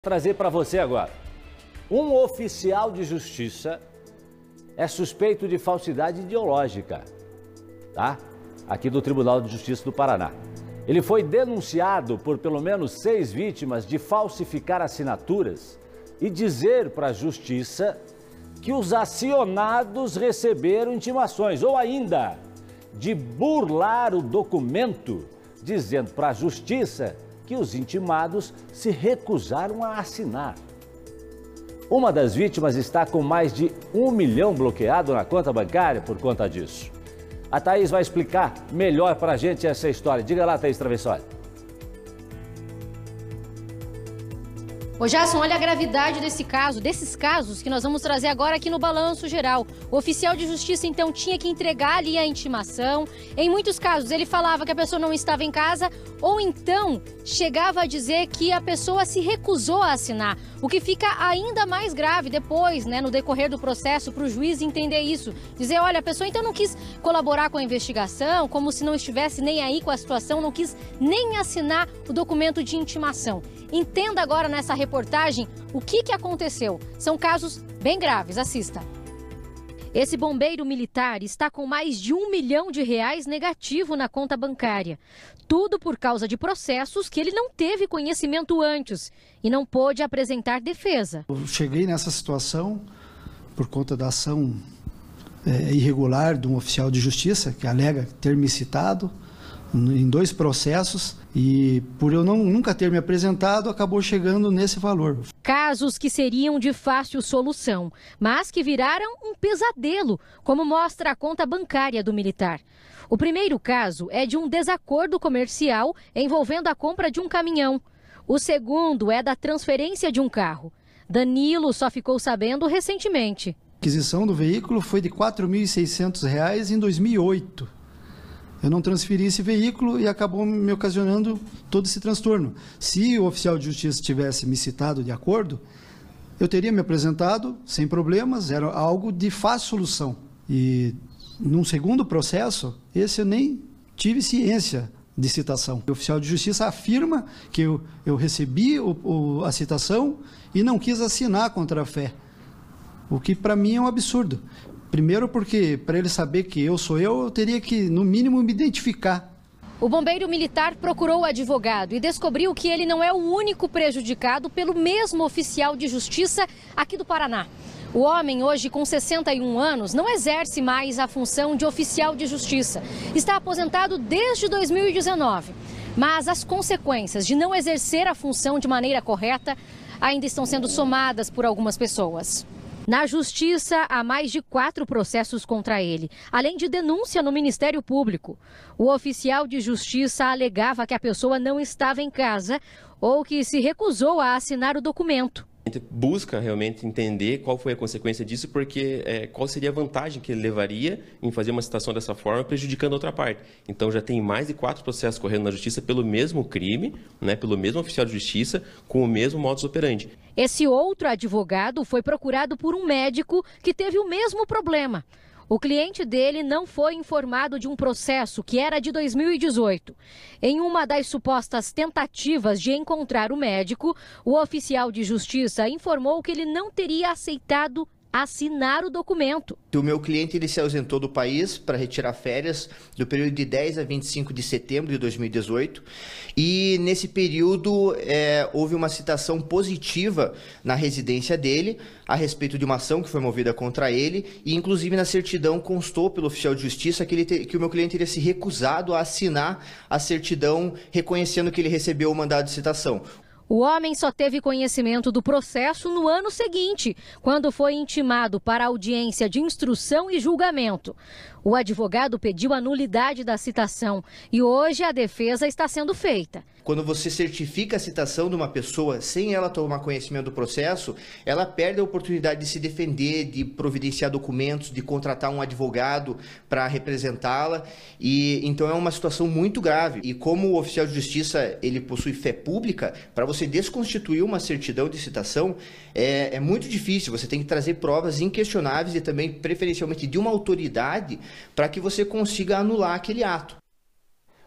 Trazer para você agora. Um oficial de justiça é suspeito de falsidade ideológica, tá? Aqui do Tribunal de Justiça do Paraná. Ele foi denunciado por pelo menos 6 vítimas de falsificar assinaturas e dizer para a justiça que os acionados receberam intimações, ou ainda de burlar o documento, dizendo para a justiça que os intimados se recusaram a assinar. Uma das vítimas está com mais de 1 milhão bloqueado na conta bancária por conta disso. A Thaís vai explicar melhor para a gente essa história. Diga lá, Thaís Travessoli. Ô Jasson, olha a gravidade desses casos que nós vamos trazer agora aqui no Balanço Geral. O oficial de justiça, então, tinha que entregar ali a intimação. Em muitos casos, ele falava que a pessoa não estava em casa ou então chegava a dizer que a pessoa se recusou a assinar. O que fica ainda mais grave depois, né, no decorrer do processo, para o juiz entender isso. Dizer, olha, a pessoa então não quis colaborar com a investigação, como se não estivesse nem aí com a situação, não quis nem assinar o documento de intimação. Entenda agora nessa reportagem o que aconteceu. São casos bem graves, assista. Esse bombeiro militar está com mais de R$1 milhão negativo na conta bancária. Tudo por causa de processos que ele não teve conhecimento antes e não pôde apresentar defesa. Eu cheguei nessa situação por conta da ação irregular de um oficial de justiça que alega ter me citado em 2 processos e por eu nunca ter me apresentado, acabou chegando nesse valor. Casos que seriam de fácil solução, mas que viraram um pesadelo, como mostra a conta bancária do militar. O primeiro caso é de um desacordo comercial envolvendo a compra de um caminhão. O segundo é da transferência de um carro. Danilo só ficou sabendo recentemente. A aquisição do veículo foi de R$ 4.600 em 2008. Eu não transferi esse veículo e acabou me ocasionando todo esse transtorno. Se o oficial de justiça tivesse me citado de acordo, eu teria me apresentado sem problemas, era algo de fácil solução. E num segundo processo, esse eu nem tive ciência de citação. O oficial de justiça afirma que eu recebi a citação e não quis assinar contra a fé, o que para mim é um absurdo. Primeiro porque, para ele saber que eu sou eu teria que, no mínimo, me identificar. O bombeiro militar procurou o advogado e descobriu que ele não é o único prejudicado pelo mesmo oficial de justiça aqui do Paraná. O homem, hoje com 61 anos, não exerce mais a função de oficial de justiça. Está aposentado desde 2019. Mas as consequências de não exercer a função de maneira correta ainda estão sendo somadas por algumas pessoas. Na Justiça, há mais de 4 processos contra ele, além de denúncia no Ministério Público. O oficial de justiça alegava que a pessoa não estava em casa ou que se recusou a assinar o documento. A gente busca realmente entender qual foi a consequência disso, porque qual seria a vantagem que ele levaria em fazer uma citação dessa forma, prejudicando a outra parte. Então já tem mais de 4 processos correndo na justiça pelo mesmo crime, né, pelo mesmo oficial de justiça, com o mesmo modus operandi. Esse outro advogado foi procurado por um médico que teve o mesmo problema. O cliente dele não foi informado de um processo que era de 2018. Em uma das supostas tentativas de encontrar o médico, o oficial de justiça informou que ele não teria aceitado assinar o documento. O meu cliente ele se ausentou do país para retirar férias do período de 10 a 25 de setembro de 2018 e nesse período houve uma citação positiva na residência dele a respeito de uma ação que foi movida contra ele e inclusive na certidão constou pelo oficial de justiça que o meu cliente teria se recusado a assinar a certidão reconhecendo que ele recebeu o mandado de citação. O homem só teve conhecimento do processo no ano seguinte, quando foi intimado para a audiência de instrução e julgamento. O advogado pediu a nulidade da citação e hoje a defesa está sendo feita. Quando você certifica a citação de uma pessoa sem ela tomar conhecimento do processo, ela perde a oportunidade de se defender, de providenciar documentos, de contratar um advogado para representá-la. E então é uma situação muito grave. E como o oficial de justiça ele possui fé pública, para você desconstituir uma certidão de citação é muito difícil. Você tem que trazer provas inquestionáveis e também preferencialmente de uma autoridade para que você consiga anular aquele ato.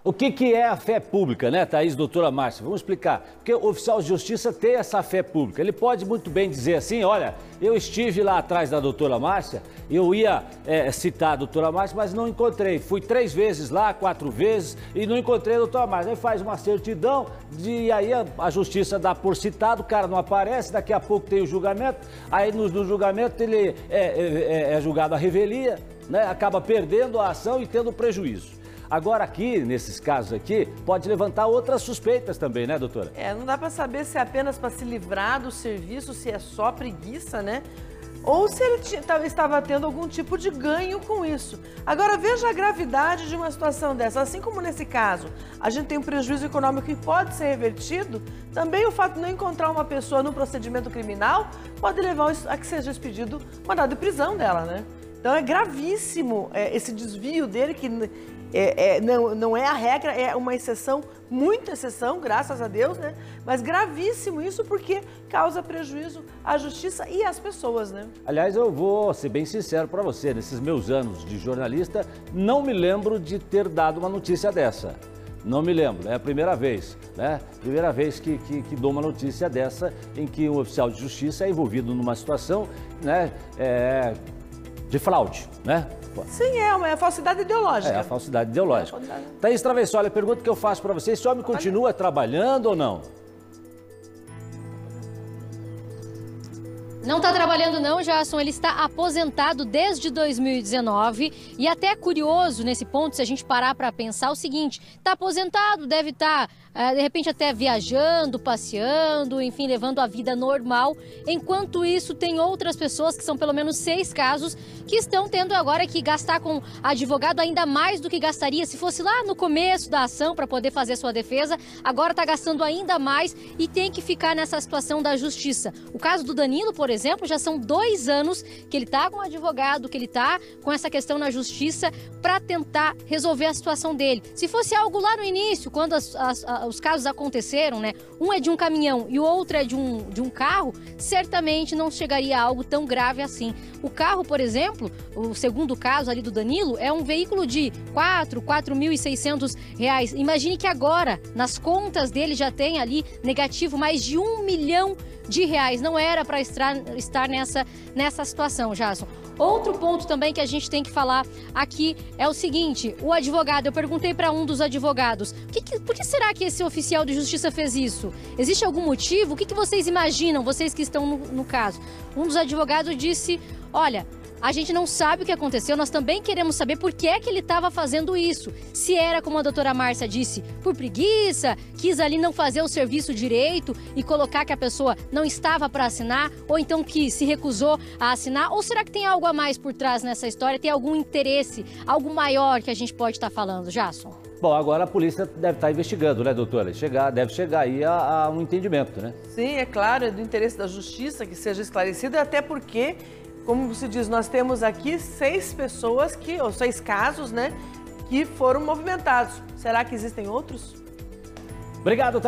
O que é a fé pública, né, Thaís, doutora Márcia? Vamos explicar. Porque o oficial de justiça tem essa fé pública. Ele pode muito bem dizer assim, olha, eu estive lá atrás da doutora Márcia, eu ia citar a doutora Márcia, mas não encontrei. Fui 3 vezes lá, 4 vezes e não encontrei a doutora Márcia. Aí faz uma certidão e aí a justiça dá por citado, o cara não aparece, daqui a pouco tem o julgamento, aí no julgamento ele é julgado à revelia, né, acaba perdendo a ação e tendo prejuízo. Agora aqui, nesses casos aqui, pode levantar outras suspeitas também, né, doutora? Não dá para saber se é apenas para se livrar do serviço, se é só preguiça, né? Ou se ele estava tendo algum tipo de ganho com isso. Agora, veja a gravidade de uma situação dessa. Assim como nesse caso, a gente tem um prejuízo econômico que pode ser revertido, também o fato de não encontrar uma pessoa no procedimento criminal pode levar a que seja expedido mandado de prisão dela, né? Então é gravíssimo esse desvio dele, que não é a regra, é uma exceção, muita exceção, graças a Deus, né? Mas gravíssimo isso porque causa prejuízo à justiça e às pessoas, né? Aliás, eu vou ser bem sincero para você, nesses meus anos de jornalista, não me lembro de ter dado uma notícia dessa. Não me lembro, é a primeira vez, né? Primeira vez que dou uma notícia dessa, em que um oficial de justiça é envolvido numa situação, né, de fraude, né? Sim, é uma falsidade ideológica. É a falsidade ideológica. Thaís Travessoli, a pergunta que eu faço para você, esse homem continua trabalhando ou não? Não está trabalhando não, Jasson, ele está aposentado desde 2019 e até é curioso nesse ponto, se a gente parar para pensar o seguinte, está aposentado, deve estar, de repente até viajando, passeando, enfim, levando a vida normal, enquanto isso tem outras pessoas, que são pelo menos 6 casos, que estão tendo agora que gastar com advogado ainda mais do que gastaria se fosse lá no começo da ação para poder fazer sua defesa, agora está gastando ainda mais e tem que ficar nessa situação da justiça. O caso do Danilo, por exemplo, já são 2 anos que ele está com um advogado, que ele está com essa questão na justiça para tentar resolver a situação dele. Se fosse algo lá no início, quando os casos aconteceram, né? Um é de um caminhão e o outro é de um carro, certamente não chegaria a algo tão grave assim. O carro, por exemplo, o segundo caso ali do Danilo, é um veículo de R$4.600. Imagine que agora, nas contas dele, já tem ali negativo mais de R$1 milhão. Não era para estar nessa situação, Jasson. Outro ponto também que a gente tem que falar aqui é o seguinte, o advogado, eu perguntei para um dos advogados, por que será que esse oficial de justiça fez isso? Existe algum motivo? O que vocês imaginam, vocês que estão no caso? Um dos advogados disse, olha, a gente não sabe o que aconteceu, nós também queremos saber por que é que ele estava fazendo isso. Se era, como a doutora Márcia disse, por preguiça, quis ali não fazer o serviço direito e colocar que a pessoa não estava para assinar, ou então que se recusou a assinar, ou será que tem algo a mais por trás nessa história, tem algum interesse, algo maior que a gente pode estar falando, Jasson? Bom, agora a polícia deve estar investigando, né, doutora? Deve chegar aí a um entendimento, né? Sim, é claro, é do interesse da justiça que seja esclarecido, até porque, como se diz, nós temos aqui 6 pessoas, ou 6 casos, né, que foram movimentados. Será que existem outros? Obrigado,